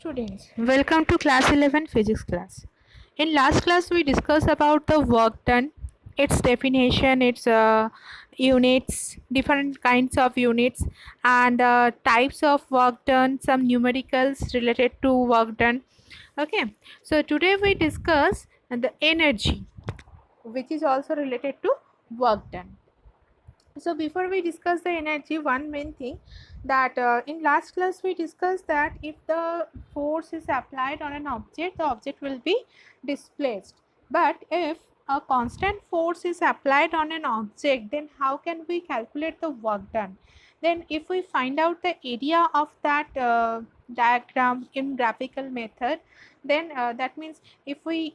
students, welcome to class 11 physics class. In last class we discussed about the work done, its definition, its units, different kinds of units, and types of work done, some numericals related to work done. Okay, so today we discuss the energy, which is also related to work done. So before we discuss the energy, one main thing that in last class we discussed that if the force is applied on an object, the object will be displaced. But if a constant force is applied on an object, then how can we calculate the work done? Then if we find out the area of that diagram in graphical method, then that means if we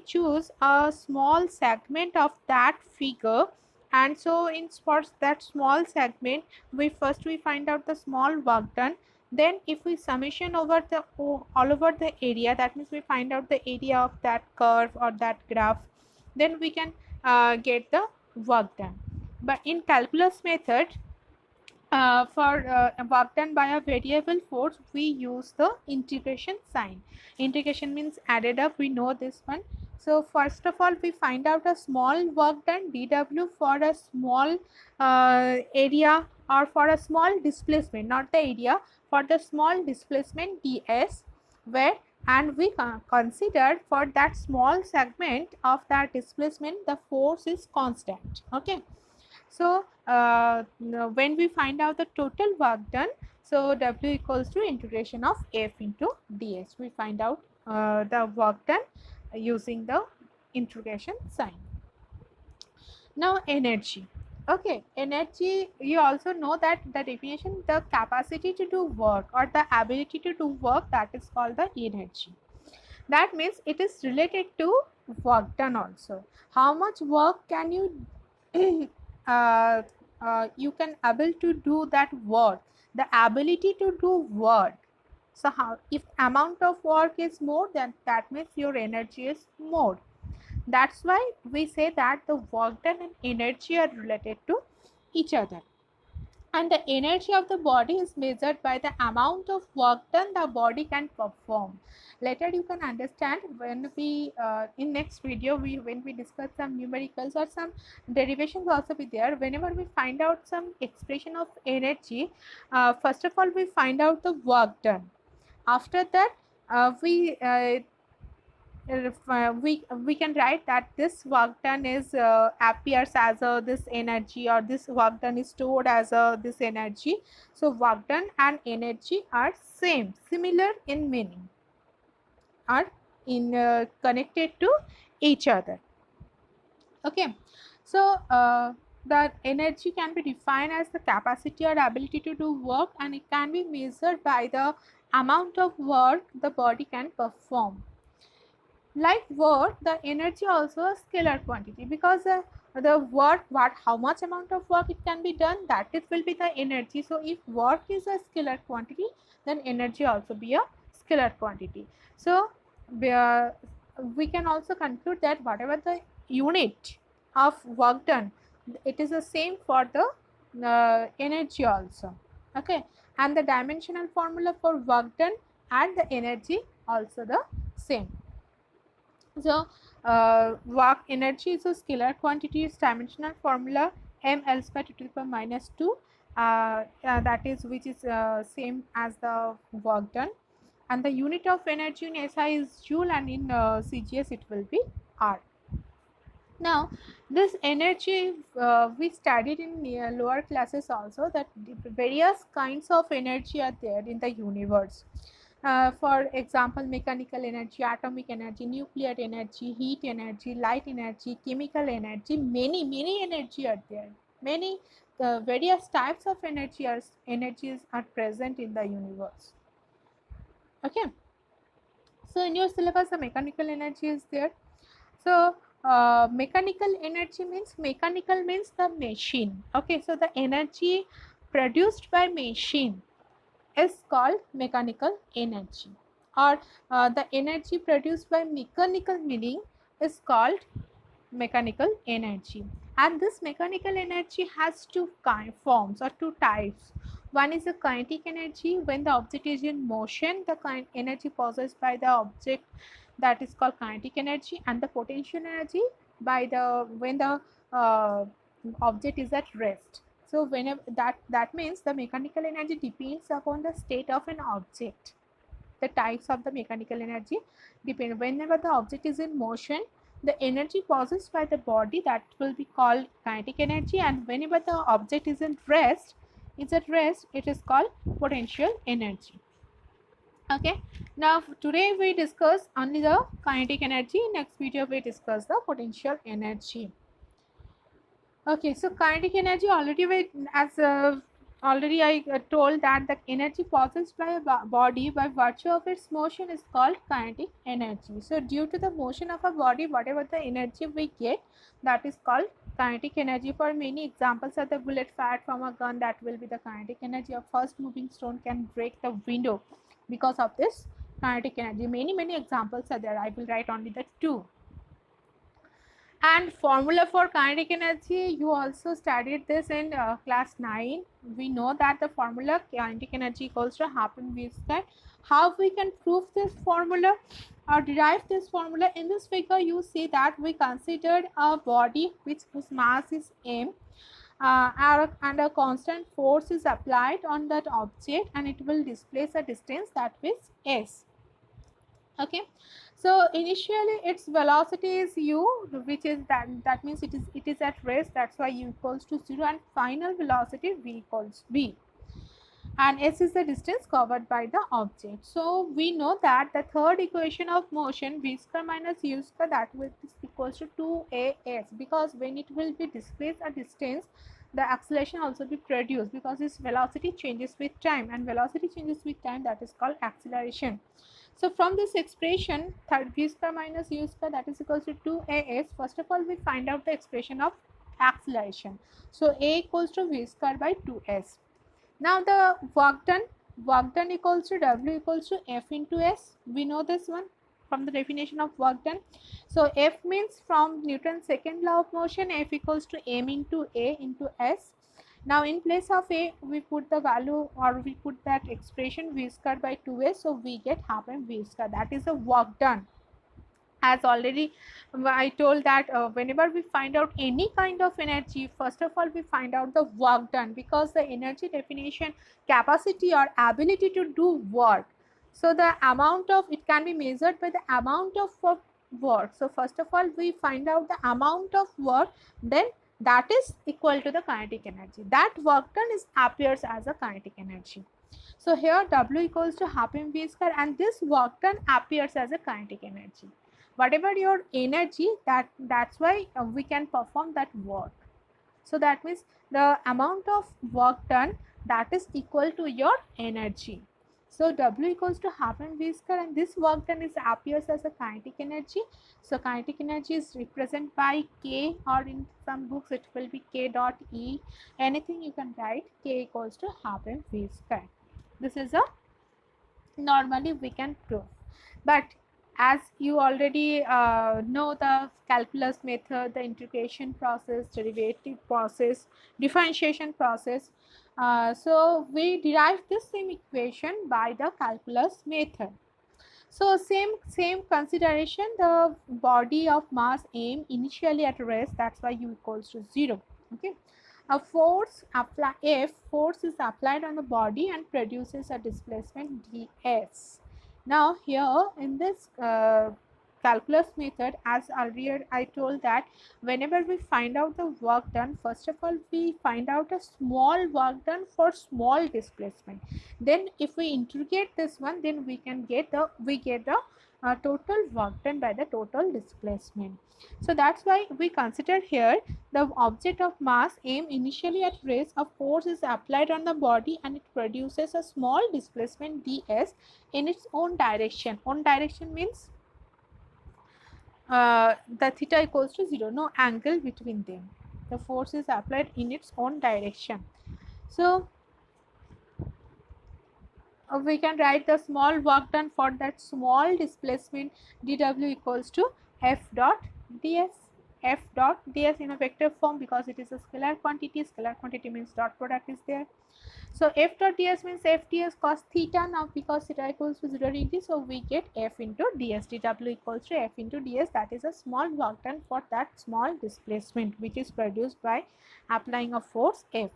choose a small segment of that figure, and so in spots that small segment, we find out the small work done. Then if we summation over the all over the area, that means we find out the area of that curve or that graph, then we can get the work done. But in calculus method, for work done by a variable force, we use the integration sign. Integration means added up, we know this one. So first of all, we find out a small work done dw for a small area, or for a small displacement, not the area, for the small displacement ds, where and we consider for that small segment of that displacement the force is constant. Okay, so when we find out the total work done, so W equals to integration of F into ds. We find out the work done using the integration sign. Now energy. Okay, energy, you also know that the definition, the capacity to do work or the ability to do work, that is called the energy. That means it is related to work done also. How much work can you you can able to do that work, the ability to do work. So how, if amount of work is more, then that means your energy is more. That's why we say that the work done and energy are related to each other. And the energy of the body is measured by the amount of work done the body can perform. Later you can understand when we in next video, when we discuss some numericals or some derivations also be there. Whenever we find out some expression of energy, first of all we find out the work done. After that we can write that this work done is appears as a this energy, or this work done is stored as a this energy. So work done and energy are similar in meaning, are in connected to each other. Okay, so the energy can be defined as the capacity or ability to do work, and it can be measured by the amount of work the body can perform. Like work, the energy also a scalar quantity, because the work, how much amount of work it can be done, that it will be the energy. So if work is a scalar quantity, then energy also be a scalar quantity. So we can also conclude that whatever the unit of work done, it is the same for the energy also. Okay, and the dimensional formula for work done and the energy also the same. So work energy is a scalar quantity, is dimensional formula m L square to the power minus 2, that is, which is same as the work done, and the unit of energy in SI is joule, and in CGS it will be R. Now this energy we studied in lower classes also, that various kinds of energy are there in the universe. For example, mechanical energy, atomic energy, nuclear energy, heat energy, light energy, chemical energy, many energy are there. Many various types of energies are present in the universe. Okay, so in your syllabus the mechanical energy is there. So mechanical energy means, mechanical means the machine. Okay, so the energy produced by machine is called mechanical energy, or the energy produced by mechanical meaning is called mechanical energy. And this mechanical energy has two forms or two types. One is the kinetic energy. When the object is in motion, the energy possessed by the object, that is called kinetic energy, and the potential energy by the when the uh, object is at rest. So whenever that means the mechanical energy depends upon the state of an object. The types of the mechanical energy depend. Whenever the object is in motion, the energy possessed by the body, that will be called kinetic energy, and whenever the object is at rest, it is called potential energy. Okay, now today we discuss only the kinetic energy. Next video we discuss the potential energy. Okay, so kinetic energy already I told that the energy possessed by a body by virtue of its motion is called kinetic energy. So due to the motion of a body, whatever the energy we get, that is called kinetic energy. For many examples are the bullet fired from a gun, that will be the kinetic energy. A fast moving stone can break the window because of this kinetic energy. Many examples are there. I will write only the two. And formula for kinetic energy, you also studied this in class 9. We know that the formula kinetic energy equals to half mv square. How we can prove this formula or derive this formula? In this figure you see that we considered a body whose mass is m, and a constant force is applied on that object, and it will displace a distance that is s. Okay, so initially its velocity is u, which is that means it is at rest, that's why u equals to 0, and final velocity v equals v, and s is the distance covered by the object. So we know that the third equation of motion, v square minus u square, that will is equals to 2as, because when it will be displaced a distance, the acceleration also be produced, because its velocity changes with time, and velocity changes with time, that is called acceleration. So from this expression, v square minus u square, that is equals to 2as. First of all, we find out the expression of acceleration. So a equals to v square by 2s. Now the work done equals to w equals to f into s. We know this one from the definition of work done. So f means from Newton's second law of motion, f equals to m into a into s. Now in place of a, we put the value, or we put that expression v square by 2a, so we get half mv square. That is the work done. As already I told that whenever we find out any kind of energy, first of all we find out the work done, because the energy definition, capacity or ability to do work. So the amount of, it can be measured by the amount of work. So first of all we find out the amount of work, then that is equal to the kinetic energy. That work done appears as a kinetic energy. So here w equals to half mv square, and this work done appears as a kinetic energy. Whatever your energy, that's why we can perform that work. So that means the amount of work done, that is equal to your energy. So w equals to half mv square, and this work done appears as a kinetic energy. So kinetic energy is represented by k, or in some books it will be k dot e. Anything you can write, k equals to half mv square. This is a normally we can prove. But as you already know the calculus method, the integration process, derivative process, differentiation process, so we derive this same equation by the calculus method. So same consideration, the body of mass m initially at rest, that's why u equals to 0. Okay, a force is applied on the body and produces a displacement ds. Now here in this calculus method, as earlier I told that whenever we find out the work done, first of all we find out a small work done for small displacement. Then if we integrate this one, then we can get the total work done by the total displacement. So that's why we consider here the object of mass m initially at rest, a force is applied on the body and it produces a small displacement ds in its own direction. Own direction means the theta equals to 0, no angle between them. The force is applied in its own direction. So we can write the small work done for that small displacement dw equals to f dot ds. f dot ds in a vector form because it is a scalar quantity. Scalar quantity means dot product is there. So f dot ds means f ds cos theta. Now because theta equals to 0 degree, so we get f into ds. dw equals to f into ds. That is a small work done for that small displacement which is produced by applying a force f.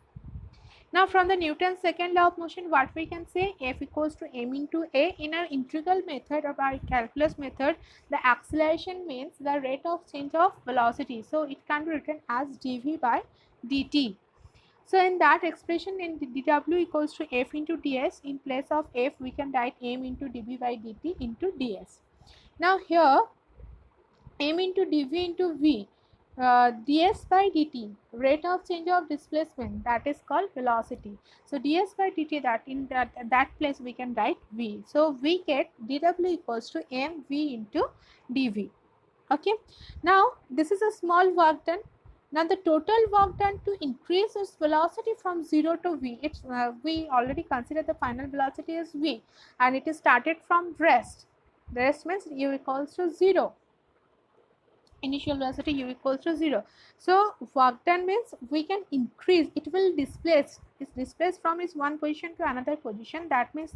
Now from the Newton's second law of motion, what we can say, f equals to m into a. In an integral method or by calculus method, the acceleration means the rate of change of velocity. So it can be written as dv by dt. So in that expression, in dw equals to f into ds, in place of f we can write m into dv by dt into ds. Now here m into dv into v, ds by dt, rate of change of displacement, that is called velocity. So ds by dt, that in that place we can write v. So we get dw equals to mv into dv. Okay, now this is a small work done. Now the total work done to increase its velocity from 0 to v, it's we already consider the final velocity as v, and it is started from rest. The rest means u equals to 0. Initial velocity u equals to 0. So work done means we can increase, it will displace, it's displaced from its one position to another position. That means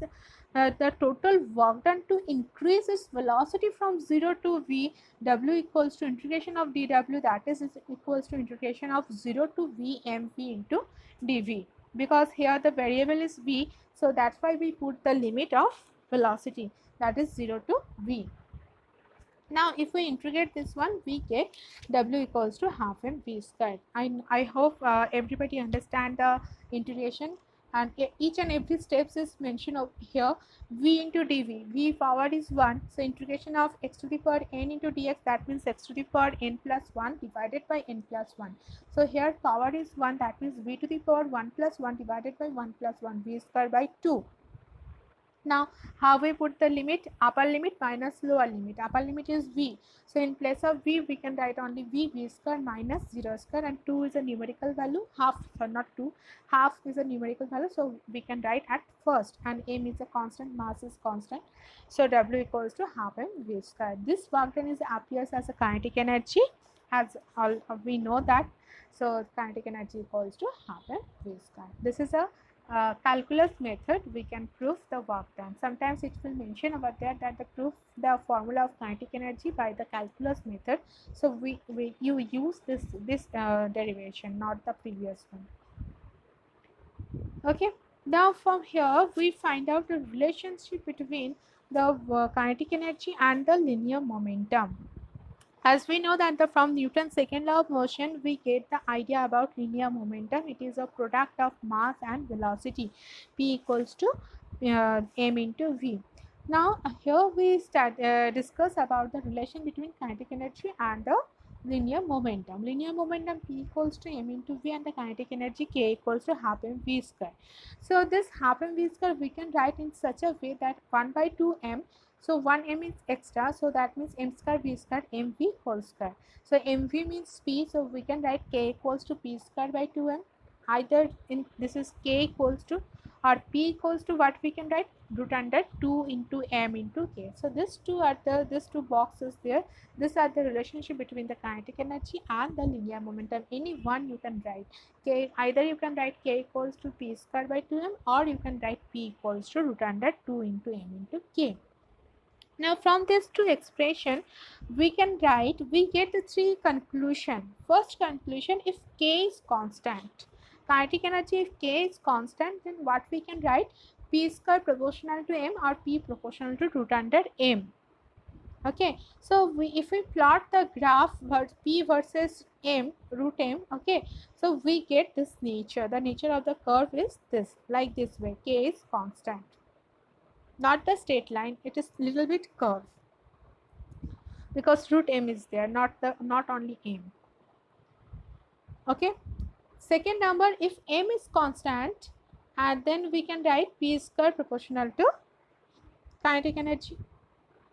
the total work done to increase its velocity from 0 to v, w equals to integration of dw, that is equals to integration of 0 to v mv into dv. Because here the variable is v, so that's why we put the limit of velocity, that is 0 to v. Now if we integrate this one, we get w equals to half mv squared. I hope everybody understand the integration, and each and every steps is mentioned over here. V into dv, v power is 1, so integration of x to the power n into dx, that means x to the power n plus 1 divided by n plus 1. So here power is 1, that means v to the power 1 plus 1 divided by 1 plus 1, v square by 2. Now how we put the limit? Upper limit minus lower limit. Upper limit is v, so in place of v we can write only v square minus 0 square, and 2 is a numerical value, half, not 2, half is a numerical value, so we can write at first, and m is a constant, mass is constant, so w equals to half mv square. This work done is appears as a kinetic energy, as all we know that. So kinetic energy equals to half mv square. This is a calculus method we can prove the work done. Sometimes it will mention over there that the proof the formula of kinetic energy by the calculus method. So you use this derivation, not the previous one. Okay, now from here we find out the relationship between the kinetic energy and the linear momentum. As we know that from Newton's second law of motion, we get the idea about linear momentum. It is a product of mass and velocity. P equals to m into v. Now here we discuss about the relation between kinetic energy and the linear momentum. Linear momentum P equals to m into v, and the kinetic energy K equals to half mv square. So this half mv square we can write in such a way that 1 by 2 m. So 1 m is extra, so that means m square v square mv whole square. So mv means p, so we can write k equals to p square by 2m. Either in this is k equals to, or p equals to, what we can write, root under 2 into m into k. So these two boxes there. These are the relationship between the kinetic energy and the linear momentum. Any one you can write. K, either you can write k equals to p square by 2m, or you can write p equals to root under 2 into m into k. Now from these two expression we can write, we get the three conclusion. First conclusion, if k is constant, kinetic energy, if k is constant, then what we can write, p square proportional to m or p proportional to root under m. Okay, so if we plot the graph p versus m, root m, okay, so we get this nature. The nature of the curve is this, like this way, k is constant, not the straight line, it is little bit curve, because root m is there, not only m. Okay, second number, if m is constant, and then we can write p square proportional to kinetic energy.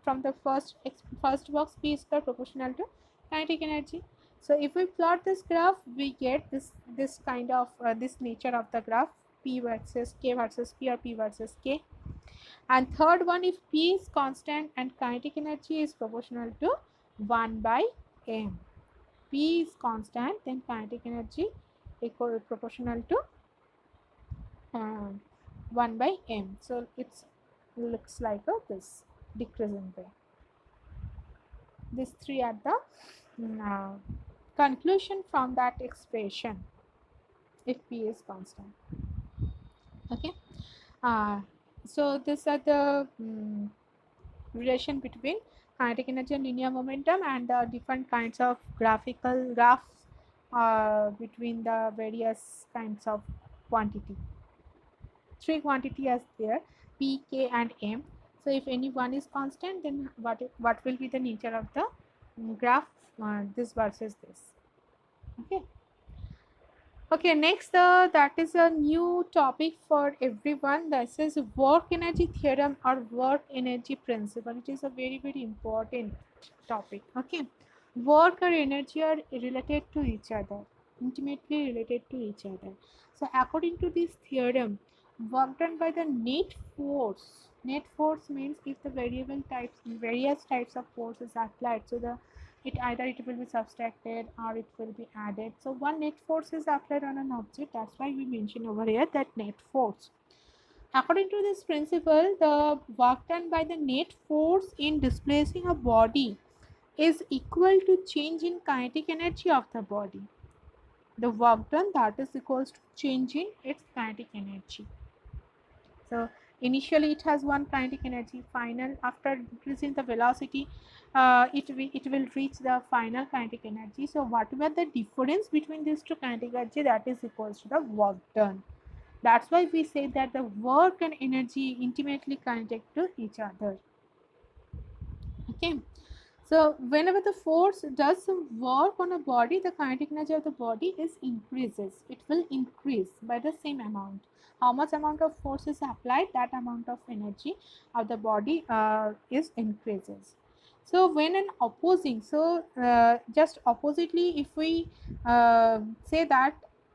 From the first box, p square proportional to kinetic energy. So if we plot this graph, we get this kind of this nature of the graph, p versus k versus p, or p versus k. And third one, if p is constant and kinetic energy is proportional to 1 by m. P is constant, then kinetic energy equal proportional to 1 by m. So it looks like this decreasing way. These three are the conclusion from that expression if P is constant. Okay. So these are the relation between kinetic energy and linear momentum, and the different kinds of graphical graphs between the various kinds of quantity. Three quantity is there, P, K and M. So if any one is constant, then what will be the nature of the graph, this versus this. Okay, next that is a new topic for everyone. This is work energy theorem or work energy principle. It is a very important topic. Okay, work or energy are related to each other, intimately related to each other. So according to this theorem, work done by the net force. Net force means if the various types of forces are applied. So the it will be subtracted or it will be added. So one net force is applied on an object. That's why we mention over here that net force. According to this principle, the work done by the net force in displacing a body is equal to change in kinetic energy of the body. The work done, that is equals to change in its kinetic energy. So initially it has one kinetic energy. Final, after increasing the velocity, it will reach the final kinetic energy. So whatever the difference between these two kinetic energy, that is equals to the work done. That's why we say that the work and energy intimately connected to each other. Okay. So whenever the force does some work on a body, the kinetic energy of the body is increases. It will increase by the same amount. How much amount of force is applied, that amount of energy of the body is increases. So when an opposing, so just oppositely, if we say that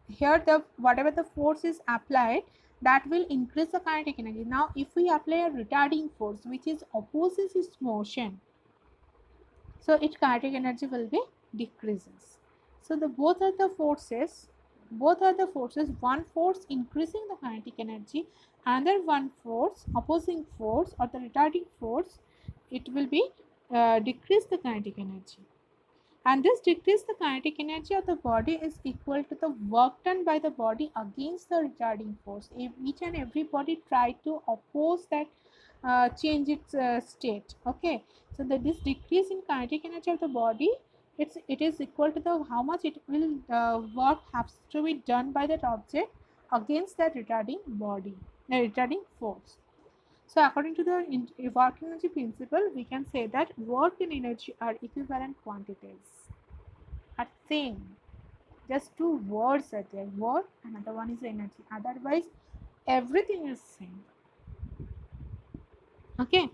here the whatever the force is applied, that will increase the kinetic energy. Now if we apply a retarding force which is opposes its motion, so its kinetic energy will be decreases. So the both are the forces, one force increasing the kinetic energy, another one force, opposing force or the retarding force, it will be decrease the kinetic energy. And this decrease the kinetic energy of the body is equal to the work done by the body against the retarding force. If each and every body try to oppose that change its state. Okay, so this decrease in kinetic energy of the body, it is equal to the how much it will work has to be done by that object against that retarding body, the retarding force. So according to the work energy principle, we can say that work and energy are equivalent quantities, are same. Just two words are there, work, another one is energy. Otherwise, everything is same. Okay,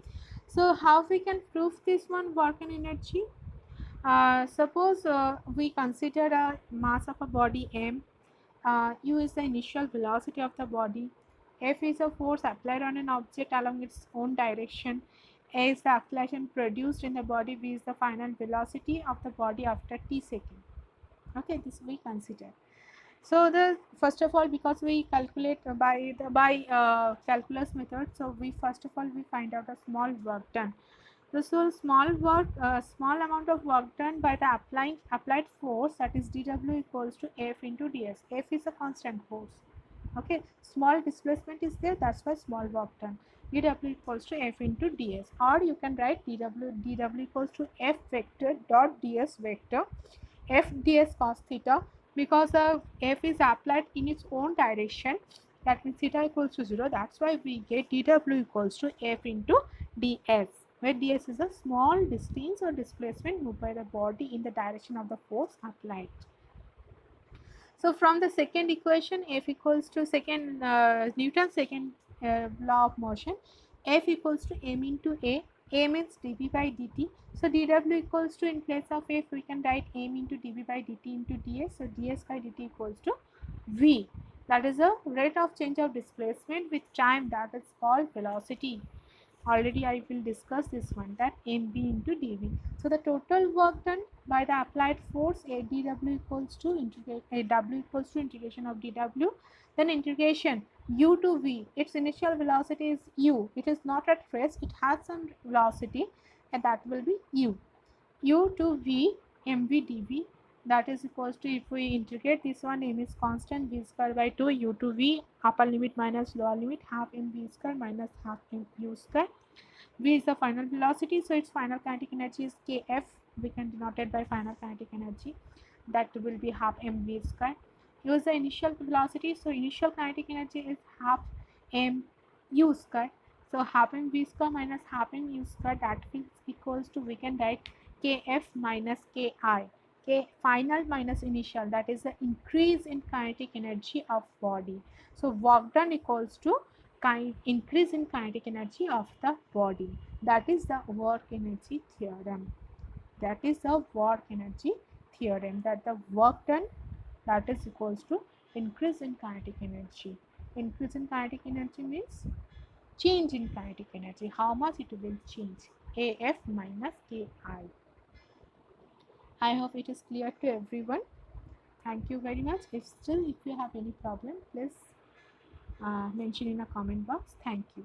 so how we can prove this one, work and energy? Suppose we consider a mass of a body m, u is the initial velocity of the body, f is a force applied on an object along its own direction, a is the acceleration produced in the body, v is the final velocity of the body after t seconds. Okay, this we consider. So the first of all, because we calculate by calculus method, so we first of all we find out a small work done. So small amount of work done by the applied force, that is dW equals to F into ds. F is a constant force. Okay, small displacement is there, that's why small work done. dW equals to F into ds, or you can write dW equals to F vector dot ds vector, F ds cos theta, because F is applied in its own direction, that means theta equals to 0. That's why we get dW equals to F into ds, where ds is a small distance or displacement moved by the body in the direction of the force applied. So from the second equation, F equals to Newton's second law of motion, F equals to m into a means dv by dt. So dw equals to, in place of F we can write m into dv by dt into ds. So ds by dt equals to v, that is the rate of change of displacement with time, that is called velocity. already I will discuss this one, that mv into dv. So the total work done by the applied force, a dw equals to w equals to integration of dw, then integration u to v. Its initial velocity is u, it is not at rest, it has some velocity, and that will be u to v mv dv, that is equals to, if we integrate this one, m is constant, v square by 2, u to v, upper limit minus lower limit, half m v square minus half m u square. V is the final velocity, so its final kinetic energy is kf, we can denote it by final kinetic energy, that will be half mv square. U is the initial velocity, so initial kinetic energy is half m u square, so half mv square minus half m u square, that is equals to, we can write kf minus ki, k final minus initial, that is the increase in kinetic energy of body. So work done equals to increase in kinetic energy of the body. That is the work energy theorem. That is the work energy theorem, that the work done, that is equals to increase in kinetic energy. Increase in kinetic energy means change in kinetic energy, how much it will change, af minus ki. I hope it is clear to everyone. Thank you very much. If you have any problem, please mention in a comment box. Thank you.